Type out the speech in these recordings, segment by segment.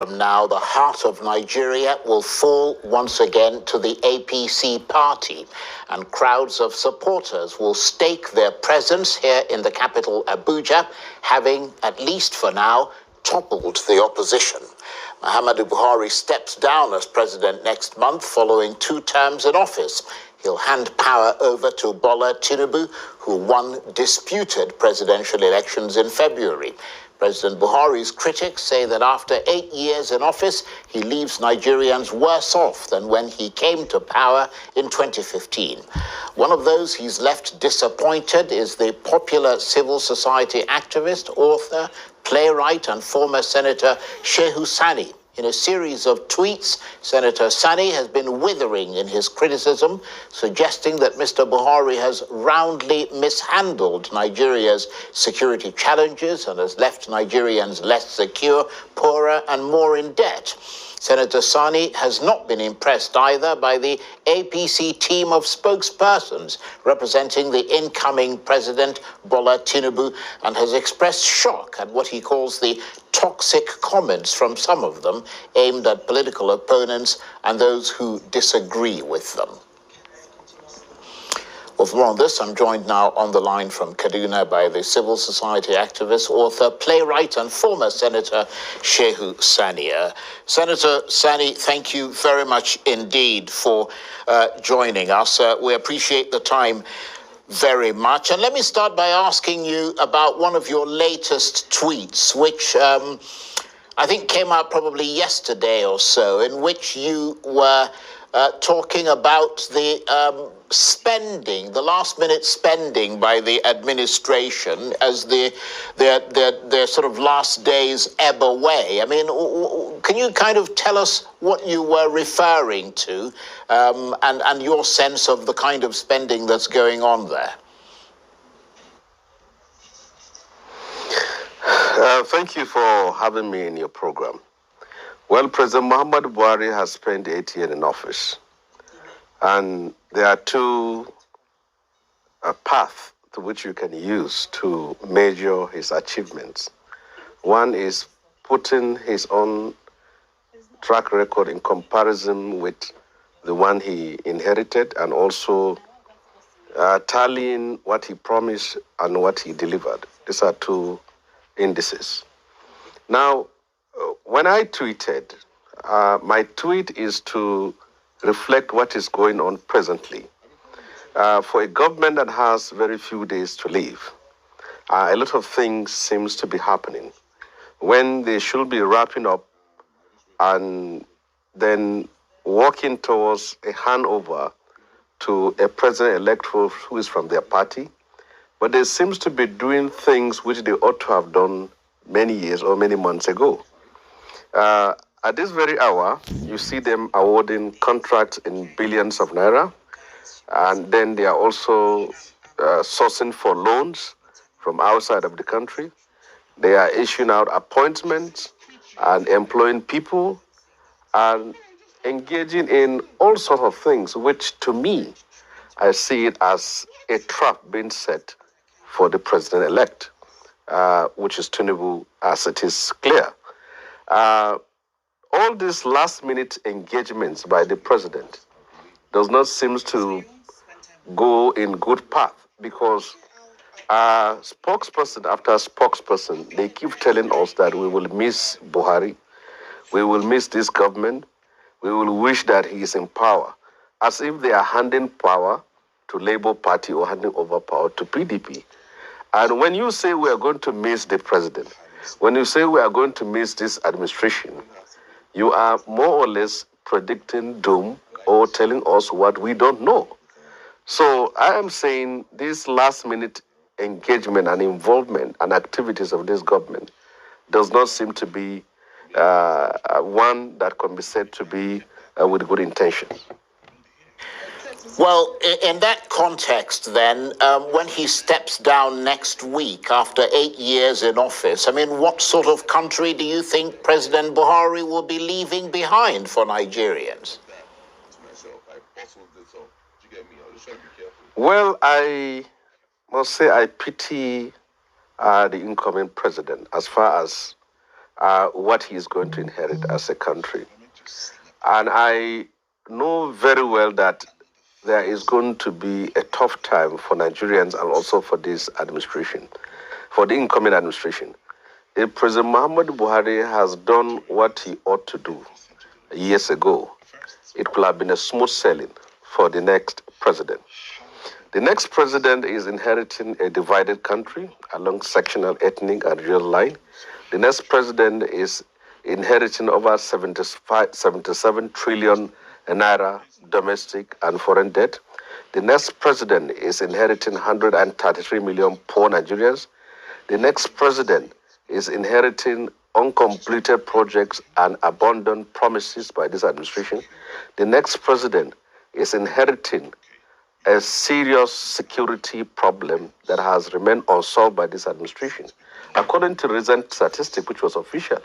From now, the heart of Nigeria will fall once again to the APC party, and crowds of supporters will stake their presence here in the capital, Abuja, having, at least for now, toppled the opposition. Muhammadu Buhari steps down as president next month following 2 terms in office. He'll hand power over to Bola Tinubu, who won disputed presidential elections in February. President Buhari's critics say that after 8 years in office, he leaves Nigerians worse off than when he came to power in 2015. One of those he's left disappointed is the popular civil society activist, author, playwright, and former Senator Shehu Sani. In a series of tweets, Senator Sani has been withering in his criticism, suggesting that Mr. Buhari has roundly mishandled Nigeria's security challenges and has left Nigerians less secure, poorer, and more in debt. Senator Sani has not been impressed either by the APC team of spokespersons representing the incoming president, Bola Tinubu, and has expressed shock at what he calls the toxic comments from some of them aimed at political opponents and those who disagree with them. Well, for more on this, I'm joined now on the line from Kaduna by the civil society activist, author, playwright, and former Senator Shehu Sani. Senator Sani, thank you very much indeed for joining us. We appreciate the time very much. And let me start by asking you about one of your latest tweets, which I think came out probably yesterday or so, in which you were talking about the spending, the last-minute spending by the administration as their sort of last days ebb away. I mean, can you kind of tell us what you were referring to and your sense of the kind of spending that's going on there? Thank you for having me in your program. Well, President Muhammadu Buhari has spent 8 years in office, and there are 2 paths to which you can use to measure his achievements. One is putting his own track record in comparison with the one he inherited, and also tallying what he promised and what he delivered. These are 2 indices. Now, when I tweeted, my tweet is to reflect what is going on presently. For a government that has very few days to live, a lot of things seems to be happening. When they should be wrapping up and then working towards a handover to a president-elect who is from their party, but they seems to be doing things which they ought to have done many years or many months ago. At this very hour, you see them awarding contracts in billions of naira, and then they are also sourcing for loans from outside of the country. They are issuing out appointments and employing people and engaging in all sorts of things, which to me, I see it as a trap being set for the president-elect, which is Tinubu, as it is clear. All these last-minute engagements by the president does not seem to go in good path, because spokesperson after spokesperson, they keep telling us that we will miss Buhari, we will miss this government, we will wish that he is in power, as if they are handing power to Labour Party or handing over power to PDP. And when you say we are going to miss the president, when you say we are going to miss this administration, you are more or less predicting doom or telling us what we don't know. So I am saying this last-minute engagement and involvement and activities of this government does not seem to be one that can be said to be with good intentions. Well, in that context, then, when he steps down next week after 8 years in office, I mean, what sort of country do you think President Buhari will be leaving behind for Nigerians? Well, I must say I pity the incoming president as far as what he is going to inherit as a country. And I know very well that there is going to be a tough time for Nigerians and also for this administration, for the incoming administration. If President Muhammad Buhari has done what he ought to do years ago, it could have been a smooth sailing for the next president. The next president is inheriting a divided country along sectional, ethnic, and regional line. The next president is inheriting over 77 trillion naira domestic and foreign debt. The next president is inheriting 133 million poor Nigerians. The next president is inheriting uncompleted projects and abandoned promises by this administration. The next president is inheriting a serious security problem that has remained unsolved by this administration. According to recent statistic, which was official,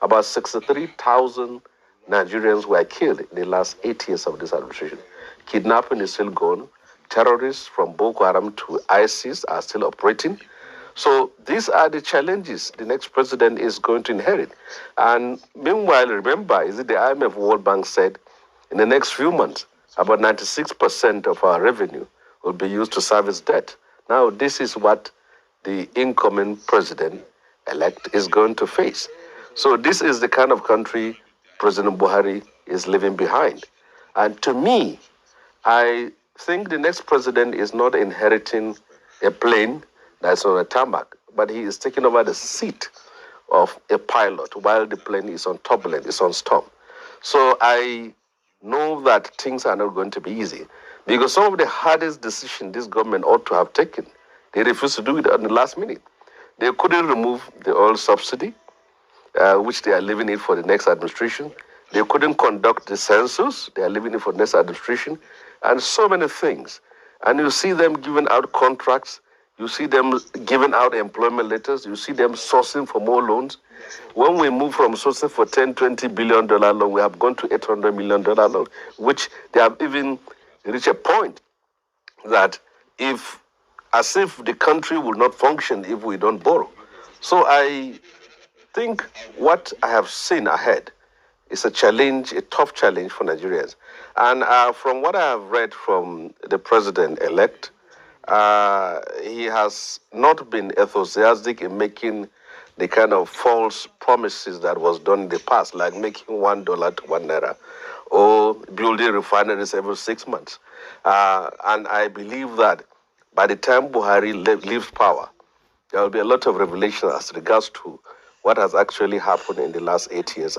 about 63,000 Nigerians were killed in the last 8 years of this administration. Kidnapping is still going. Terrorists from Boko Haram to ISIS are still operating. So these are the challenges the next president is going to inherit. And meanwhile, remember, is it the IMF World Bank said in the next few months, about 96% of our revenue will be used to service debt. Now, this is what the incoming president-elect is going to face. So this is the kind of country President Buhari is leaving behind. And to me, I think the next president is not inheriting a plane that's on a tarmac, but he is taking over the seat of a pilot while the plane is on turbulence, it's on storm. So I know that things are not going to be easy because some of the hardest decisions this government ought to have taken, they refused to do it at the last minute. They couldn't remove the oil subsidy, which they are leaving it for the next administration. They couldn't conduct the census. They are leaving it for the next administration, and so many things. And you see them giving out contracts. You see them giving out employment letters. You see them sourcing for more loans. When we move from sourcing for $10, $20 billion loan, we have gone to $800 million loan, which they have even reached a point that as if the country will not function if we don't borrow. So I think what I have seen ahead is a challenge, a tough challenge for Nigerians. And from what I have read from the president-elect, he has not been enthusiastic in making the kind of false promises that was done in the past, like making $1 to 1 naira or building refineries every 6 months. And I believe that by the time Buhari leaves power, there will be a lot of revelation as regards to what has actually happened in the last 8 years